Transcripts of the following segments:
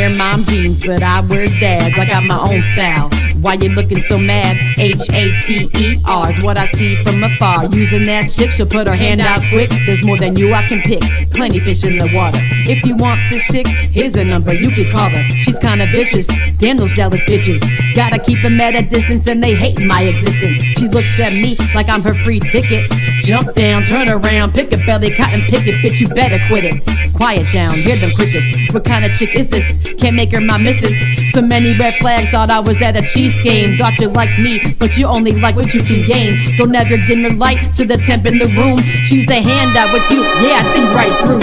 wear mom jeans, but I wear dads. I got my own style. Why you looking so mad? H-A-T-E-R is what I see from afar. Using that chick, she'll put her hand out quick. There's more than you I can pick. Plenty fish in the water. If you want this chick, here's a number, you can call her. She's kinda vicious, damn those jealous bitches. Gotta keep them at a distance and they hate my existence. She looks at me like I'm her free ticket. Jump down, turn around, pick a belly, cotton picket. Bitch, you better quit it. Quiet down, hear them crickets. What kind of chick is this? Can't make her my missus. So many red flags, thought I was at a Chiefs game. Thought you liked me, but you only like what you can gain. Don't ever dim your light to the temp in the room. She's a handout with you, yeah, I see right through.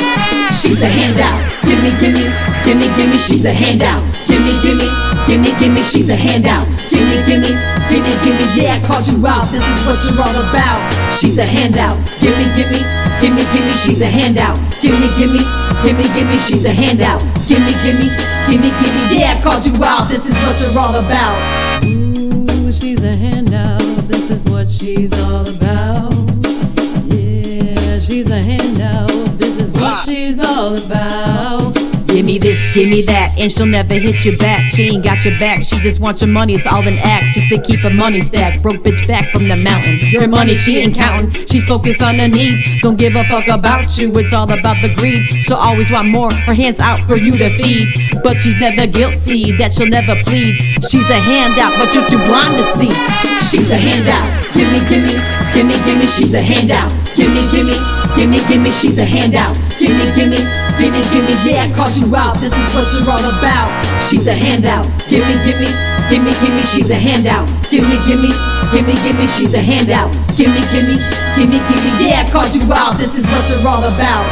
She's a handout, gimme, gimme, gimme, gimme, she's a handout. Gimme, gimme, gimme, gimme, she's a handout. Gimme, gimme, gimme, gimme, yeah, I called you out, this is what you're all about. She's a handout, gimme, gimme, gimme, gimme, she's a handout. Gimme, gimme, gimme, gimme, she's a handout. Gimme, gimme, gimme, gimme, yeah, I called you out, this is what you're all about. Ooh, she's a handout, this is what she's all about. Yeah, she's a handout, this is what she's all about. Gimme this, gimme that, and she'll never hit you back. She ain't got your back, she just wants your money, it's all an act, just to keep her money stacked. Broke bitch back from the mountain, your money she ain't counting. She's focused on her need, don't give a fuck about you, it's all about the greed. She'll always want more, her hands out for you to feed. But she's never guilty, that she'll never plead. She's a handout, but you're too blind to see. She's a handout, gimme, gimme, gimme, gimme, she's a handout. Gimme, gimme, gimme, gimme, she's a handout. Gimme, gimme, gimme, gimme, yeah, I called you out, this is what you're all about. She's a handout, gimme, gimme, gimme, gimme, she's a handout. Gimme, gimme, gimme, gimme, she's a handout. Gimme, gimme, gimme, gimme, yeah, I called you out, this is what you're all about.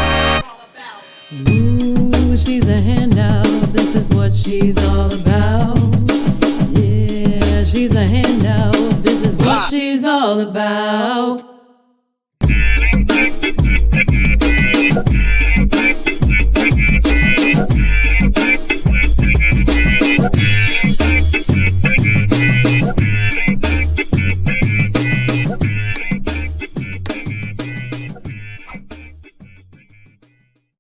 Ooh, she's a handout, this is what she's all about. Yeah, she's a handout, this is what she's all about.